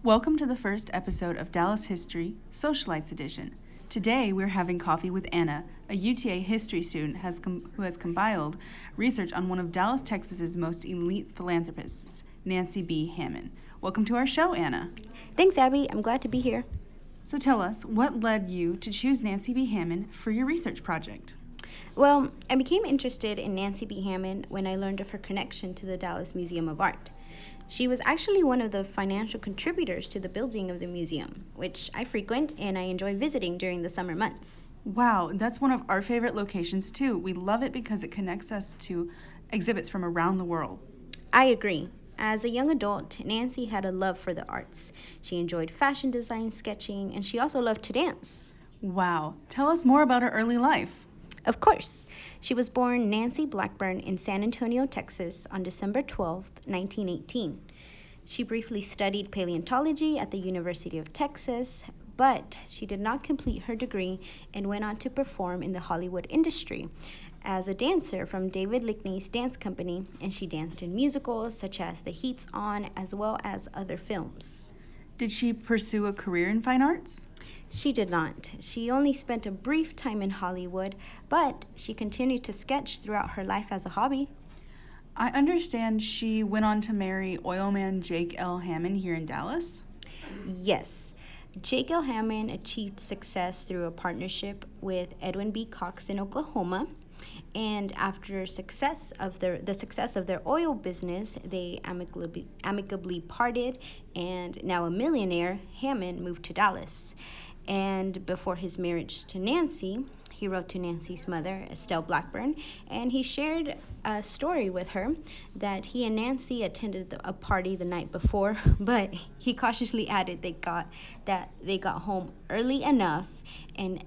Welcome to the first episode of Dallas History, Socialites Edition. Today we're having coffee with Anna, a UTA history student who has compiled research on one of Dallas, Texas's most elite philanthropists, Nancy B. Hamon. Welcome to our show, Anna. Thanks, Abby. I'm glad to be here. So tell us, what led you to choose Nancy B. Hamon for your research project? Well, I became interested in Nancy B. Hamon when I learned of her connection to the Dallas Museum of Art. She was actually one of the financial contributors to the building of the museum, which I frequent and I enjoy visiting during the summer months. Wow, that's one of our favorite locations too. We love it because it connects us to exhibits from around the world. I agree. As a young adult, Nancy had a love for the arts. She enjoyed fashion design, sketching, and she also loved to dance. Wow, tell us more about her early life. Of course. She was born Nancy Blackburn in San Antonio, Texas on December 12, 1918. She briefly studied paleontology at the University of Texas, but she did not complete her degree and went on to perform in the Hollywood industry as a dancer from David Lickney's dance company, and she danced in musicals such as The Heat's On as well as other films. Did she pursue a career in fine arts? She did not. She only spent a brief time in Hollywood, but she continued to sketch throughout her life as a hobby. I understand she went on to marry oilman Jake L. Hamon here in Dallas? Yes. Jake L. Hamon achieved success through a partnership with Edwin B. Cox in Oklahoma, and after the success of their oil business, they amicably parted, and now a millionaire, Hamon moved to Dallas. And before his marriage to Nancy, he wrote to Nancy's mother, Estelle Blackburn, and he shared a story with her that he and Nancy attended a party the night before, but he cautiously added they got home early enough, and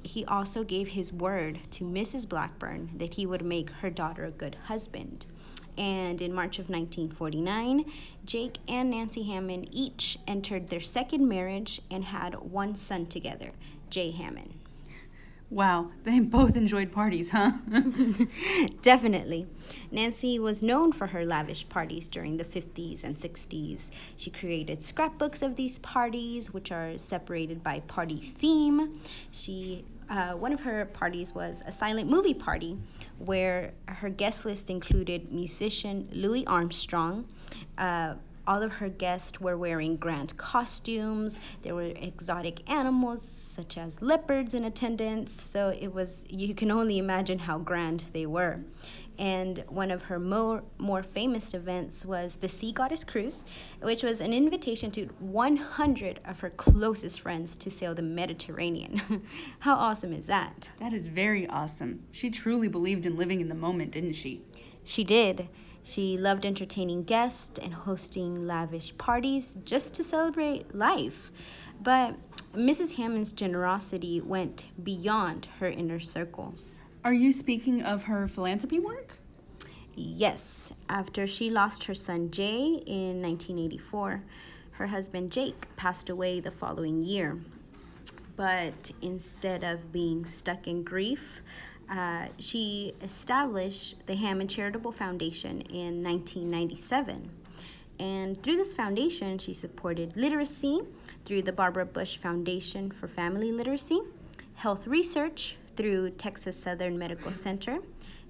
he also gave his word to Mrs. Blackburn that he would make her daughter a good husband. And in March of 1949, Jake and Nancy Hamon each entered their second marriage and had one son together, Jay Hamon. Wow, they both enjoyed parties, huh? Definitely. Nancy was known for her lavish parties during the 50s and 60s. She created scrapbooks of these parties, which are separated by party theme. One of her parties was a silent movie party where her guest list included musician Louis Armstrong. All of her guests were wearing grand costumes. There were exotic animals such as leopards in attendance. So you can only imagine how grand they were. And one of her more famous events was the Sea Goddess Cruise, which was an invitation to 100 of her closest friends to sail the Mediterranean. How awesome is that? That is very awesome. She truly believed in living in the moment, didn't she? She did. She loved entertaining guests and hosting lavish parties just to celebrate life. But Mrs. Hamon's generosity went beyond her inner circle. Are you speaking of her philanthropy work? Yes. After she lost her son Jay in 1984, her husband Jake passed away the following year. But instead of being stuck in grief, she established the Hamon Charitable Foundation in 1997. And through this foundation, she supported literacy through the Barbara Bush Foundation for Family Literacy, health research through Texas Southern Medical Center,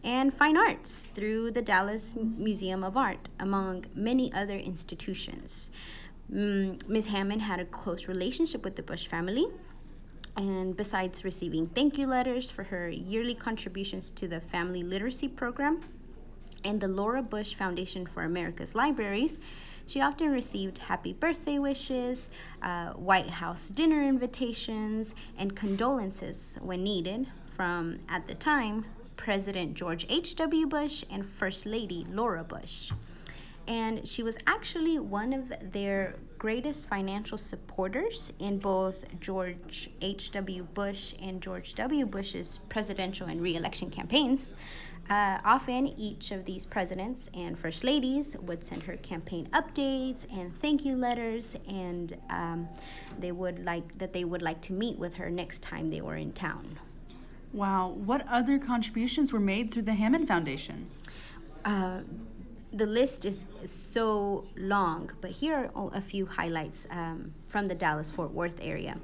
and fine arts through the Dallas Museum of Art, among many other institutions. Ms. Hamon had a close relationship with the Bush family, and besides receiving thank you letters for her yearly contributions to the Family Literacy Program and the Laura Bush Foundation for America's Libraries, she often received happy birthday wishes, White House dinner invitations, and condolences when needed from, at the time, President George H.W. Bush and First Lady Laura Bush. And she was actually one of their greatest financial supporters in both George H.W. Bush and George W. Bush's presidential and re-election campaigns. Often, each of these presidents and first ladies would send her campaign updates and thank you letters, and they would like to meet with her next time they were in town. Wow, what other contributions were made through the Hamon Foundation? the list is so long, but here are a few highlights from the Dallas-Fort Worth area.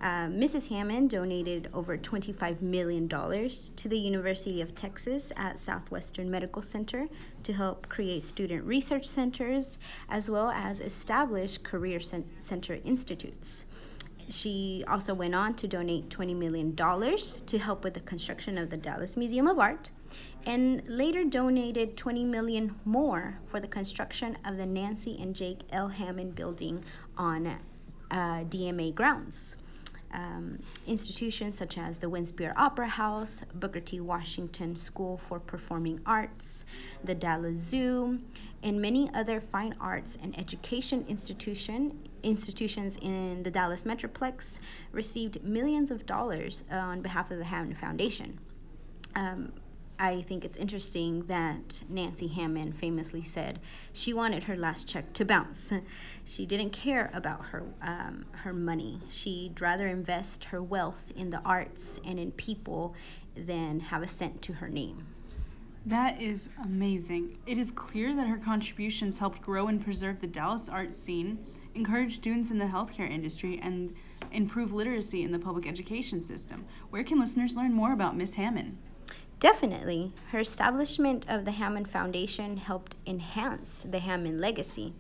Mrs. Hamon donated over $25 million to the University of Texas at Southwestern Medical Center to help create student research centers, as well as establish career center institutes. She also went on to donate $20 million to help with the construction of the Dallas Museum of Art, and later donated $20 million more for the construction of the Nancy and Jake L. Hamon building on DMA grounds. Institutions such as the Winspear Opera House, Booker T. Washington School for Performing Arts, the Dallas Zoo, and many other fine arts and education institutions in the Dallas Metroplex received millions of dollars on behalf of the Hamon Foundation. I think it's interesting that Nancy Hamon famously said she wanted her last check to bounce. She didn't care about her money. She'd rather invest her wealth in the arts and in people than have a cent to her name. That is amazing. It is clear that her contributions helped grow and preserve the Dallas art scene, encourage students in the healthcare industry, and improve literacy in the public education system. Where can listeners learn more about Miss Hamon? Definitely. Her establishment of the Hamon Foundation helped enhance the Hamon legacy.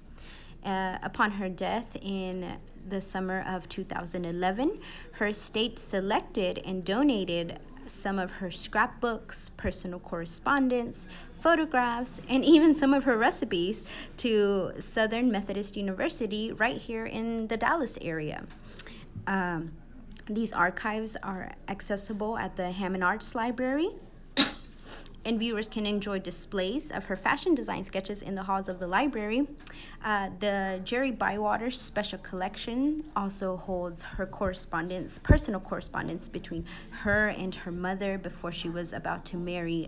Upon her death in the summer of 2011, her estate selected and donated some of her scrapbooks, personal correspondence, photographs, and even some of her recipes to Southern Methodist University right here in the Dallas area. These archives are accessible at the Hamon Arts Library, and viewers can enjoy displays of her fashion design sketches in the halls of the library. The Jerry Bywater Special Collection also holds her personal correspondence between her and her mother before she was about to marry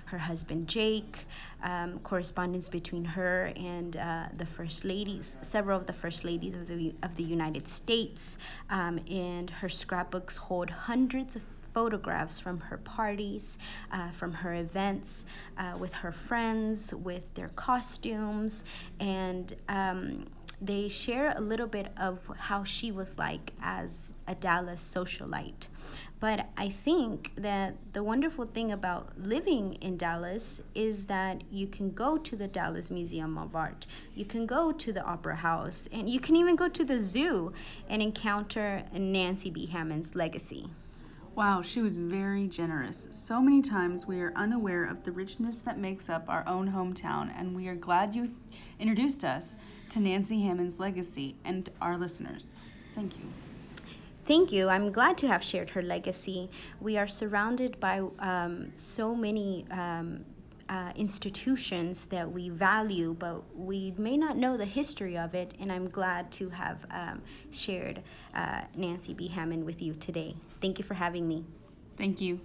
her husband Jake, correspondence between her and the first ladies, several of the first ladies of the United States, and her scrapbooks hold hundreds of photographs from her parties, from her events, with her friends, with their costumes, and they share a little bit of how she was like as a Dallas socialite. But I think that the wonderful thing about living in Dallas is that you can go to the Dallas Museum of Art, you can go to the Opera House, and you can even go to the zoo and encounter Nancy B. Hamon's legacy. Wow, she was very generous. So many times we are unaware of the richness that makes up our own hometown, and we are glad you introduced us to Nancy Hamon's legacy and our listeners. Thank you. Thank you. I'm glad to have shared her legacy. We are surrounded by so many institutions that we value, but we may not know the history of it, and I'm glad to have shared Nancy B. Hamon with you today. Thank you for having me. Thank you.